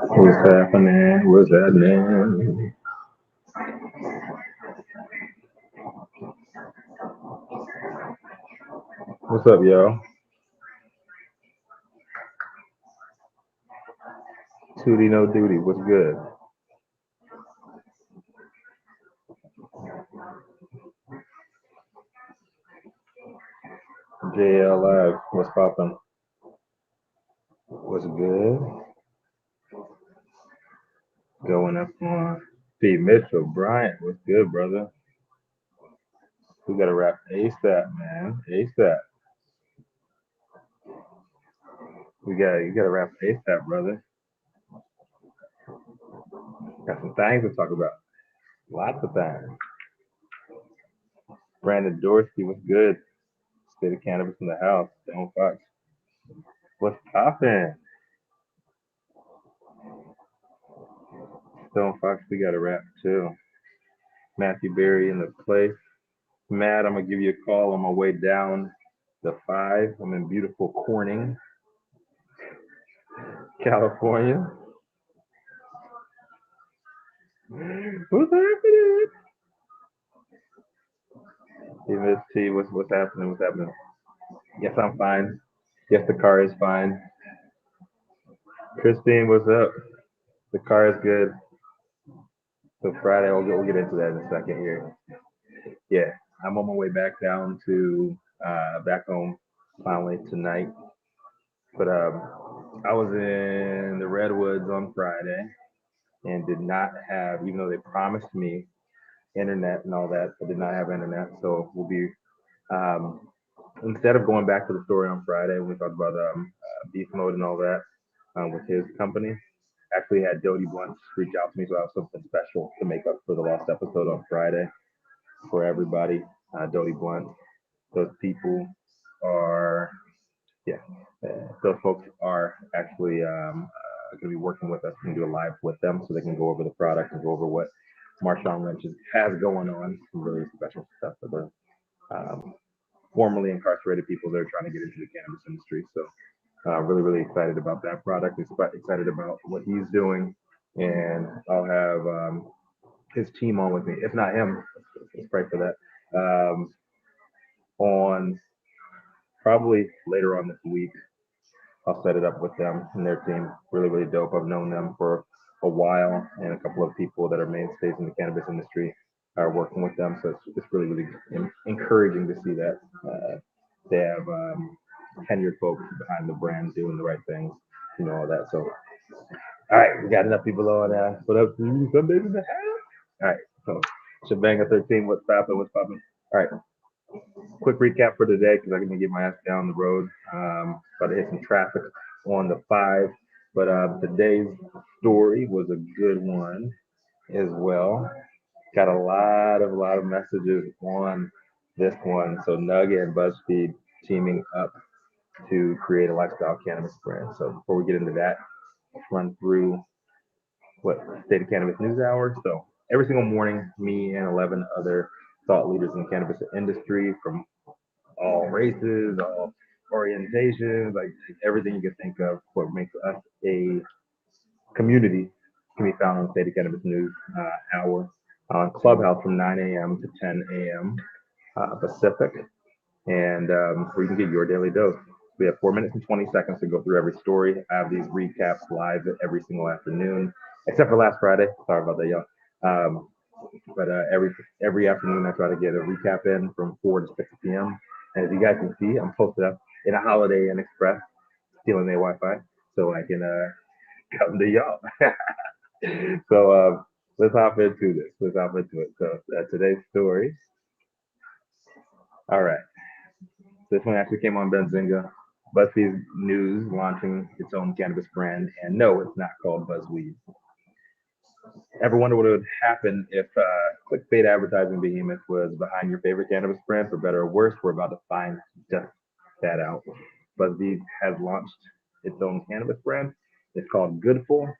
What's happening? What's happening? What's up, yo? 2D no duty. What's good? JL Live. What's poppin'? What's good? Going up on P. Mitchell Bryant. What's good, brother? We gotta wrap ASAP, man. ASAP. You gotta wrap ASAP, brother. Got some things to talk about. Lots of things. Brandon Dorsey, what's good? State of cannabis in the house. Stone Fox. What's poppin'? Stone Fox, we got to wrap too. Matthew Berry in the place. Matt, I'm gonna give you a call on my way down the five. I'm in beautiful Corning, California. What's happening? Hey, Miss T, what's happening? What's happening? Yes, I'm fine. Yes, the car is fine. Christine, what's up? The car is good. So Friday, we'll get into that in a second here. Yeah, I'm on my way back down to back home finally tonight. But I was in the Redwoods on Friday and did not have, even though they promised me internet and all that, I did not have internet. So we'll be um, instead of going back to the story on Friday, we talked about beef mode and all that with his company. Actually, had Dodie Blunt reach out to me, so I have something special to make up for the lost episode on Friday for everybody. Dodie Blunt, those people are, yeah, those folks are actually going to be working with us and do a live with them so they can go over the product and go over what Marshawn Lynch has going on. Some really special stuff for the formerly incarcerated people that are trying to get into the cannabis industry. So, really, really excited about that product. Excited about what he's doing, and I'll have his team on with me. If not him, let's pray for that. On probably later on this week, I'll set it up with them and their team. Really, really dope. I've known them for a while, and a couple of people that are mainstays in the cannabis industry are working with them. So it's really, really encouraging to see that they have tenured folks behind the brand doing the right things, all that. So, all right, we got enough people on. What up to you? Sundays in the house. All right, so Shabanga 13, what's poppin'? What's poppin'? All right, quick recap for today because I'm gonna get my ass down the road. About to hit some traffic on the five, but today's story was a good one as well. Got a lot of messages on this one. So Nug and BuzzFeed teaming up to create a lifestyle cannabis brand. So before we get into that, let's run through what State of Cannabis News Hour. So every single morning, me and 11 other thought leaders in the cannabis industry from all races, all orientations, like everything you can think of, what makes us a community can be found on State of Cannabis News Hour on Clubhouse from 9 a.m. to 10 a.m. Pacific, and where you can get your daily dose. We have 4 minutes and 20 seconds to go through every story. I have these recaps live every single afternoon, except for last Friday. Sorry about that, y'all. Um, but every afternoon, I try to get a recap in from 4 to 6 p.m. And as you guys can see, I'm posted up in a Holiday Inn Express, stealing their Wi-Fi, so I can come to y'all. So let's hop into this. Let's hop into it. So today's story. All right. This one actually came on Benzinga. BuzzFeed News launching its own cannabis brand, and no, it's not called BuzzWeed. Ever wonder what would happen if clickbait advertising behemoth was behind your favorite cannabis brand? For better or worse, we're about to find just that out. BuzzFeed has launched its own cannabis brand. It's called Goodful,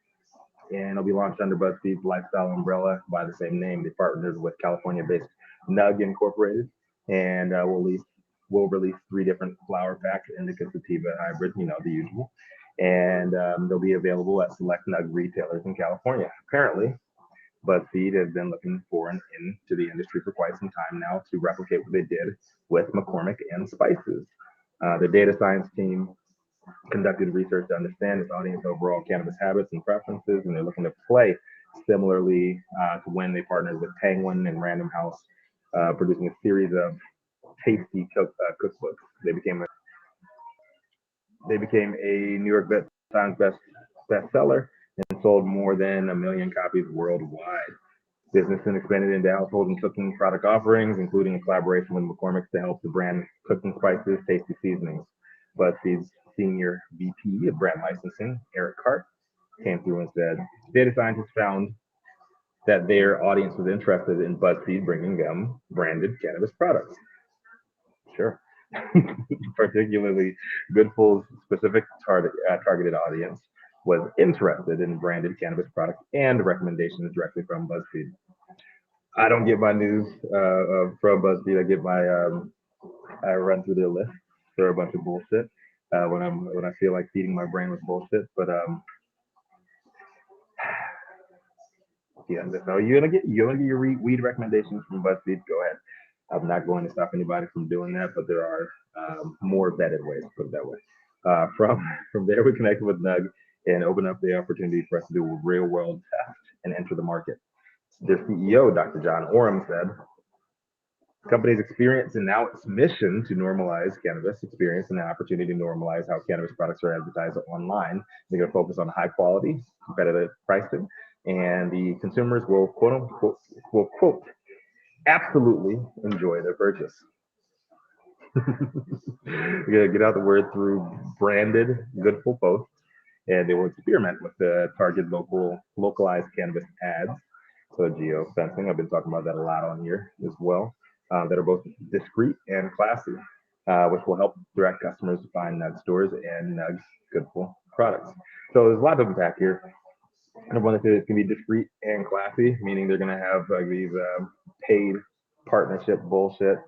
and it'll be launched under BuzzFeed's lifestyle umbrella by the same name. They partnered with California-based Nug Incorporated, and will release will release 3 different flower packs, indica, sativa, hybrid, the usual. And they'll be available at select nug retailers in California. Apparently, BuzzFeed has been looking for an into the industry for quite some time now to replicate what they did with McCormick and Spices. The data science team conducted research to understand its audience overall cannabis habits and preferences, and they're looking to play similarly to when they partnered with Penguin and Random House, producing a series of tasty cookbooks. They became a New York Times bestseller and sold more than 1 million copies worldwide. Business and expanded into household and cooking product offerings, including a collaboration with McCormick to help the brand cooking spices, tasty seasonings. BuzzFeed's senior VP of brand licensing, Eric Hart, came through and said, data scientists found that their audience was interested in BuzzFeed bringing them branded cannabis products. Sure. Particularly Goodful's specific targeted audience was interested in branded cannabis products and recommendations directly from BuzzFeed. I don't get my news from BuzzFeed. I run through their list for a bunch of bullshit when I feel like feeding my brain with bullshit. But yeah, so you're gonna get your weed recommendations from BuzzFeed. Go ahead. I'm not going to stop anybody from doing that, but there are more vetted ways, put it that way. From there, we connected with Nug and opened up the opportunity for us to do a real world test and enter the market. Their CEO, Dr. John Oram, said, company's experience and now its mission to normalize cannabis experience and the opportunity to normalize how cannabis products are advertised online. They're going to focus on high quality, competitive pricing, and the consumers will quote absolutely enjoy their purchase. We're going to get out the word through branded Goodful posts, and they will experiment with the target localized cannabis ads. So geo fencing, I've been talking about that a lot on here as well, that are both discreet and classy, which will help direct customers to find Nug stores and Nug's Goodful products. So there's a lot to unpack here. Number one, it's going to be discreet and classy, meaning they're going to have these paid partnership bullshit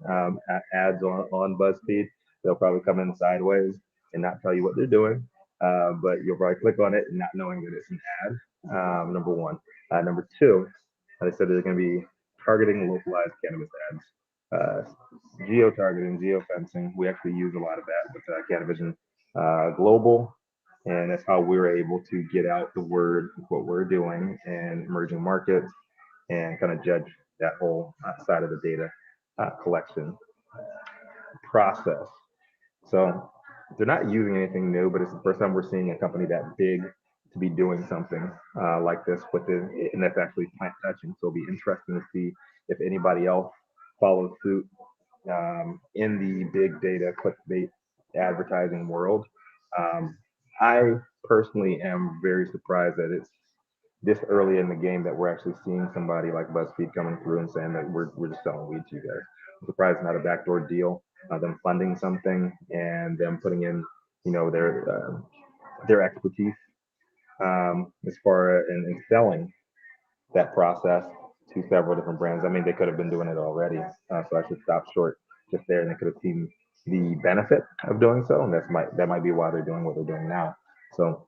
ads on BuzzFeed. They'll probably come in sideways and not tell you what they're doing, but you'll probably click on it and not knowing that it's an ad. Number one. Number two, they said they're going to be targeting localized cannabis ads. Geo-targeting, geo-fencing, we actually use a lot of that with CANiVISION Global, and that's how we're able to get out the word of what we're doing in emerging markets and kind of judge that whole side of the data collection process. So they're not using anything new, but it's the first time we're seeing a company that big to be doing something like this and that's actually plant touching. So it'll be interesting to see if anybody else follows suit in the big data clickbait advertising world. I personally am very surprised that it's this early in the game that we're actually seeing somebody like BuzzFeed coming through and saying that we're just selling weed to you guys. I'm surprised it's not a backdoor deal, them funding something and them putting in, their expertise as far in selling that process to several different brands. I mean, they could have been doing it already, so I should stop short just there, and they could have seen the benefit of doing so, and that might be why they're doing what they're doing now. So,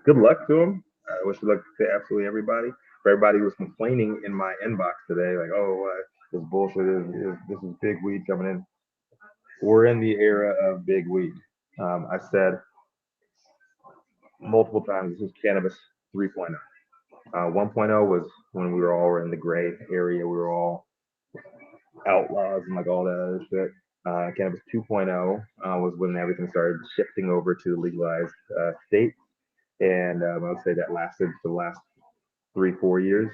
good luck to them. I wish luck to absolutely everybody. For everybody who was complaining in my inbox today, like, oh, this bullshit this is big weed coming in. We're in the era of big weed. I said multiple times, this is cannabis 3.0. 1.0 was when we were all in the gray area. We were all outlaws and like all that other shit. Cannabis 2.0 was when everything started shifting over to legalized states. And I would say that lasted for the last 3-4 years.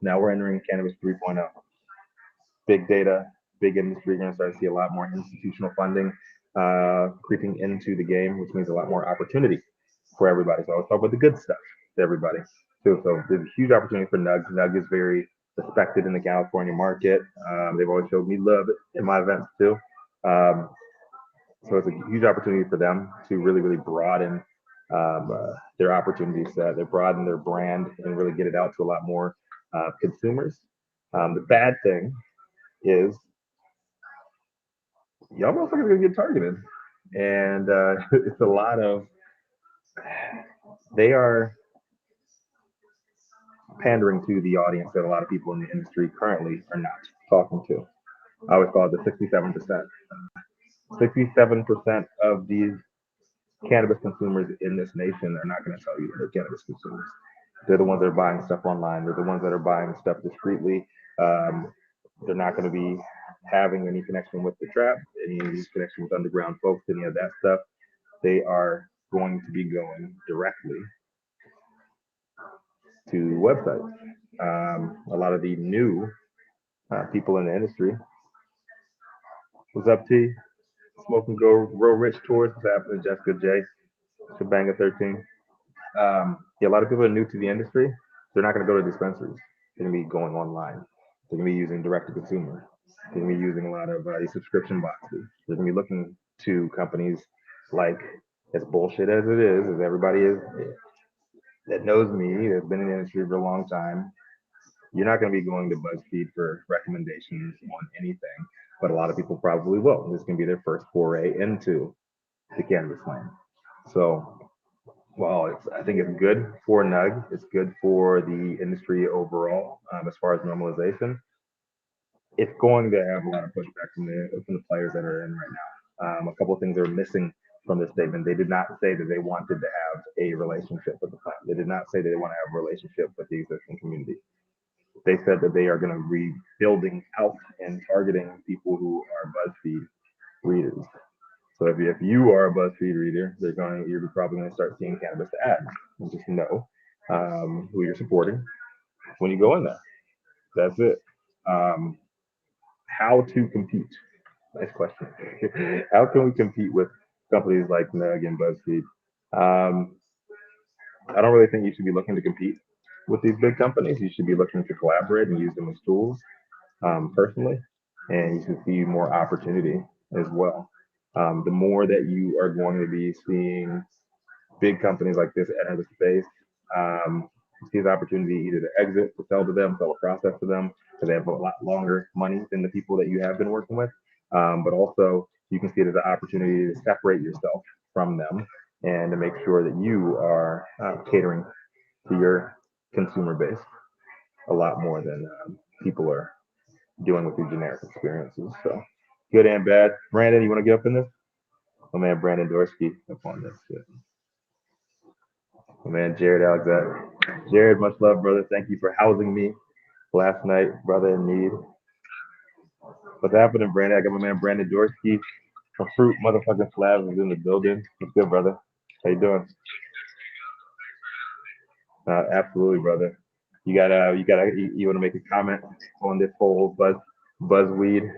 Now we're entering cannabis 3.0. Big data, big industry. You're going to start to see a lot more institutional funding creeping into the game, which means a lot more opportunity for everybody. So I was talking about the good stuff to everybody too. So there's a huge opportunity for Nug. Nug is very respected in the California market. They've always showed me love in my events too. So it's a huge opportunity for them to really, really broaden their opportunity set. They broaden their brand and really get it out to a lot more consumers. The bad thing is y'all motherfuckers gonna get targeted, and it's a lot of they are pandering to the audience that a lot of people in the industry currently are not talking to. I always call it the 67%. 67% of these cannabis consumers in this nation are not going to tell you they're cannabis consumers. They're the ones that are buying stuff online. They're the ones that are buying stuff discreetly. Um, they're not going to be having any connection with the trap, any connection with underground folks, any of that stuff. They are going to be going directly to websites. A lot of the new people in the industry. What's up, T? Smoking Go Grow Rich Tours. What's happening, Jessica J? Shabanga 13. Yeah, a lot of people are new to the industry. They're not going to go to dispensaries. They're going to be going online. They're going to be using direct to consumer. They're going to be using a lot of these subscription boxes. They're going to be looking to companies like, as bullshit as everybody is that knows me, that's been in the industry for a long time. You're not going to be going to BuzzFeed for recommendations on anything, but a lot of people probably will. This can be their first foray into the cannabis land. So well, I think it's good for NUG. It's good for the industry overall as far as normalization. It's going to have a lot of pushback from the players that are in right now. A couple of things are missing from this statement. They did not say that they wanted to have a relationship with the plant. They did not say that they want to have a relationship with the existing community. They said that they are going to be building out and targeting people who are BuzzFeed readers. So if you are a BuzzFeed reader, you're probably going to start seeing cannabis ads. And just know who you're supporting when you go in there. That's it. Um, how to compete? Nice question. How can we compete with companies like Nug and BuzzFeed? Um, I don't really think you should be looking to compete with these big companies. You should be looking to collaborate and use them as tools personally, and you should see more opportunity as well. The more that you are going to be seeing big companies like this enter the space, see the opportunity either to exit, to sell to them, sell a process to them, because they have a lot longer money than the people that you have been working with. But also, you can see it as an opportunity to separate yourself from them and to make sure that you are catering to your consumer base a lot more than people are doing with your generic experiences. So, good and bad. Brandon, you want to get up in this? My man Brandon Dorsky up on this shit. My man Jared Alexander. Jared, much love, brother. Thank you for housing me last night, brother in need. What's happening, Brandon? I got my man Brandon Dorsky from Fruit Motherfucking Slabs is in the building. What's good, brother? How you doing? Absolutely, brother. You want to make a comment on this whole buzzweed?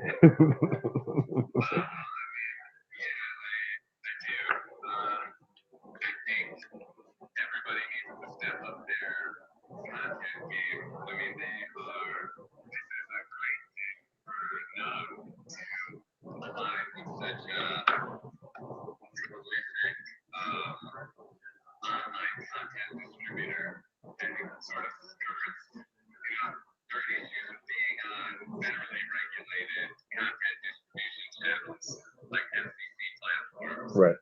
Right.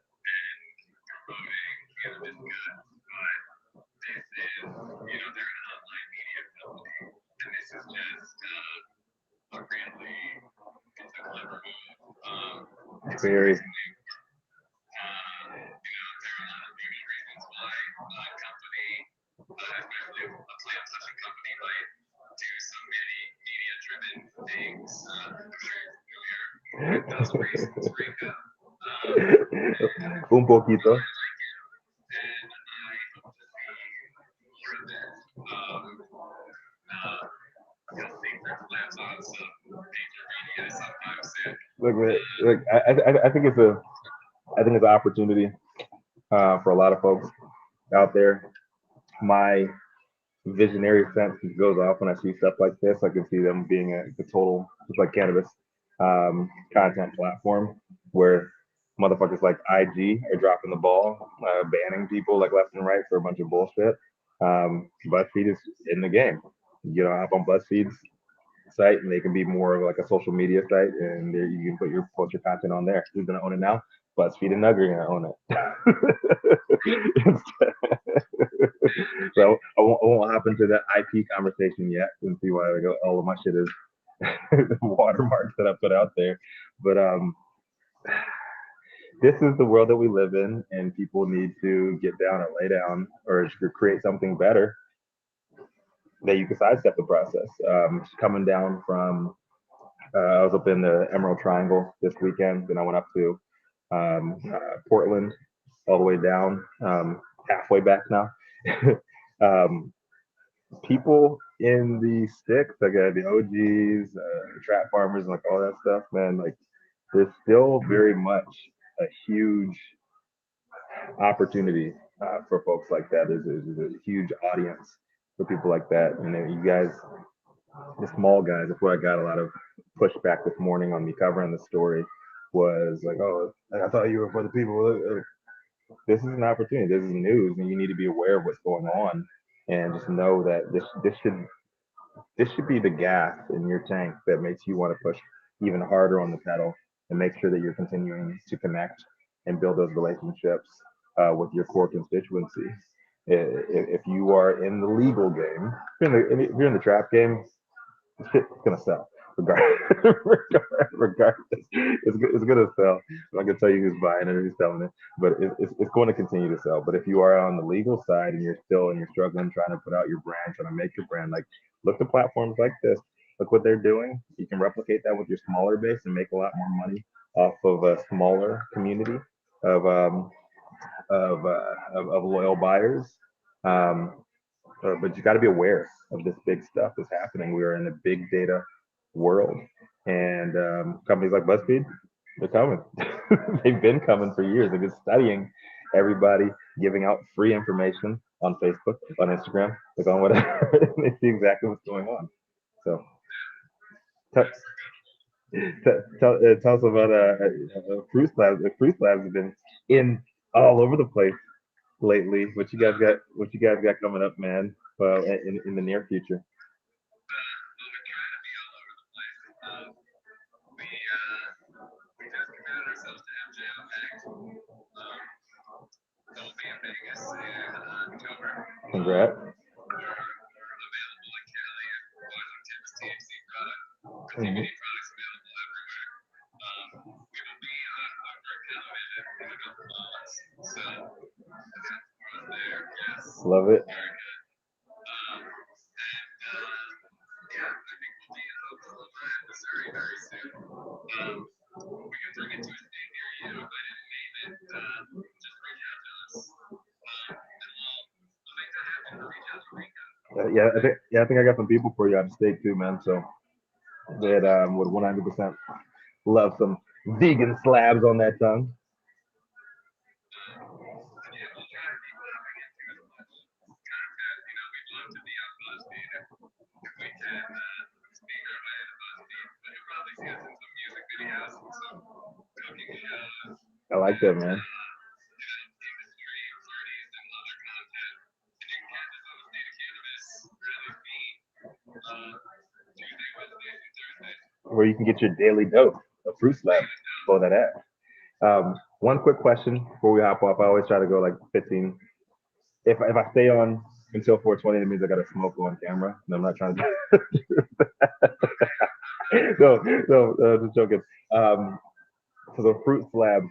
Very. Un poquito. Look, look. I think it's an opportunity for a lot of folks out there. My visionary sense goes off when I see stuff like this. I can see them being a total, just like cannabis, content platform where motherfuckers like IG are dropping the ball, banning people like left and right for a bunch of bullshit. BuzzFeed is in the game. You know, hop on BuzzFeed's site, and they can be more of like a social media site, and there you can put your post your content on there. Who's gonna own it now? BuzzFeed and Nugget are gonna own it. So I won't hop into that IP conversation yet and see why all of my shit is watermarks that I put out there. But this is the world that we live in, and people need to get down or lay down or create something better that you can sidestep the process. Coming down from, I was up in the Emerald Triangle this weekend, and I went up to Portland, all the way down, halfway back now. um, People in the sticks, like the OGs, trap farmers, and like all that stuff, man, like there's still very much a huge opportunity for folks like that. There's a huge audience for people like that. And then you guys, the small guys, that's where I got a lot of pushback this morning on me covering the story. Was like, oh, I thought you were for the people. This is an opportunity. This is news, and you need to be aware of what's going on, and just know that this should be the gas in your tank that makes you want to push even harder on the pedal and make sure that you're continuing to connect and build those relationships with your core constituency. If you are in the legal game, if you're in the trap game, shit's gonna sell. Regardless, regardless, it's gonna sell. I'm not gonna tell you who's buying it or who's selling it, but it's going to continue to sell. But if you are on the legal side and you're struggling, trying to put out your brand, trying to make your brand, like look to platforms like this. Look what they're doing. You can replicate that with your smaller base and make a lot more money off of a smaller community of of loyal buyers. Um, but you got to be aware of this big stuff that's happening. We are in a big data world, and companies like BuzzFeed, they're coming. They've been coming for years. They've been studying everybody, giving out free information on Facebook, on Instagram, like on whatever. They see exactly what's going on. So, t- tell us about Fruit Slabs. The Fruit Slabs have been in all over the place lately. What you guys got? What you guys got coming up, man? Well, in the near future. Congrats. Mhm. Love it. Yeah, I think I got some people for you out of state too, man. So that would 100% love some vegan slabs on that tongue. I like that, man. Where you can get your daily dose of fruit slab. Blow that at. One quick question before we hop off. I always try to go like 15. If I stay on until 4:20, it means I got to smoke on camera, and I'm not trying to. No, just joking. Um, so the fruit slab.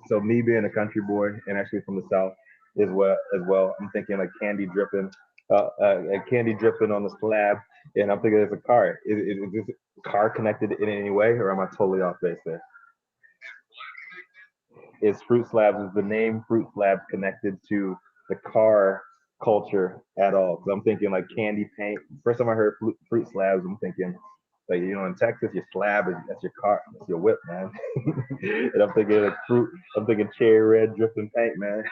So me being a country boy and actually from the south as well. I'm thinking like candy dripping on the slab, and I'm thinking it's a car. Is this car connected in any way, or am I totally off base there? Is Fruit Slabs, is the name Fruit Slabs connected to the car culture at all? Because I'm thinking like candy paint. First time I heard Fruit Slabs, I'm thinking like in Texas, your slab is that's your car, that's your whip, man. And I'm thinking like fruit. I'm thinking cherry red dripping paint, man.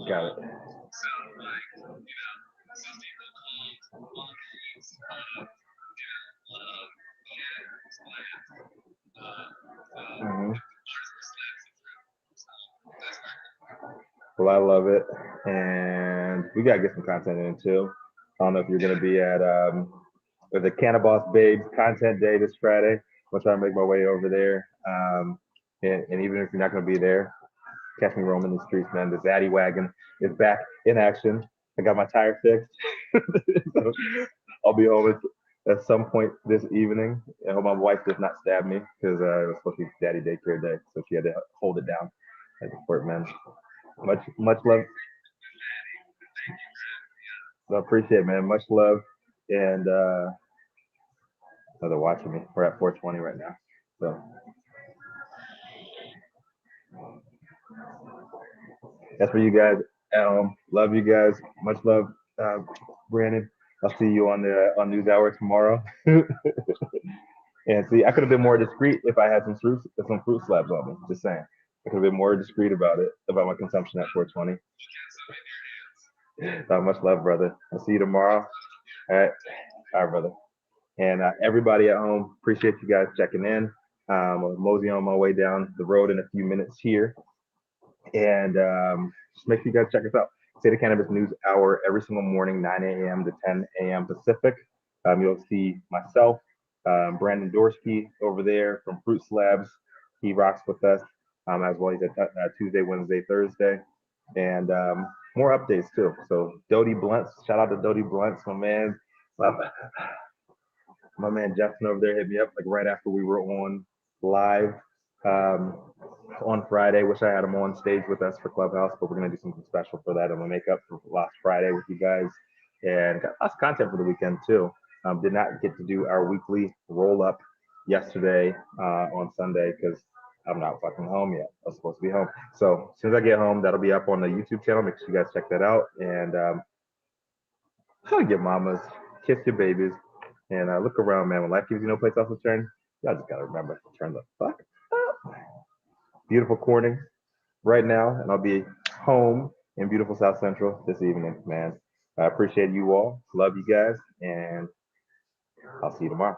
Got it. Well, I love it, and we gotta get some content in too. I don't know if you're gonna be at the Cannabis Babes Content Day this Friday. I'm trying to make my way over there. And even if you're not gonna be there, catch me roaming the streets, man. The Zaddy wagon is back in action. I got my tire fixed, so I'll be home at some point this evening. I hope my wife does not stab me because it was supposed to be Daddy daycare day, so she had to hold it down at the court, man. Much love. I appreciate it, man. Much love. And they're watching me. We're at 420 right now. So that's for you guys at home. Love you guys. Much love, uh, Brandon. I'll see you on the on NewsHour tomorrow. And see, I could have been more discreet if I had some fruit slabs on me. Just saying, I could have been more discreet about it, about my consumption at 420. Much love, brother. I'll see you tomorrow. All right, brother. And everybody at home, appreciate you guys checking in. I'll mosey on my way down the road in a few minutes here. And just make sure you guys check us out. Say the Cannabis News Hour every single morning, 9 a.m. to 10 a.m. Pacific. You'll see myself, Brandon Dorsky over there from Fruit Slabs. He rocks with us as well. He's at Tuesday, Wednesday, Thursday. And more updates too. So Dodie Blunts, shout out to Dodie Blunts, my man. My man Justin over there hit me up like right after we were on live um, on Friday. Wish I had him on stage with us for Clubhouse, but we're gonna do something special for that. I'm gonna make up for last Friday with you guys, and got lots of content for the weekend too. Did not get to do our weekly roll up yesterday on Sunday because I'm not fucking home yet. I was supposed to be home. So as soon as I get home, that'll be up on the YouTube channel. Make sure you guys check that out. And hug your mamas, kiss your babies, and look around, man. When life gives you no place else to turn, y'all just gotta remember to turn the fuck up. Beautiful Corning right now, and I'll be home in beautiful South Central this evening, man. I appreciate you all. Love you guys, and I'll see you tomorrow.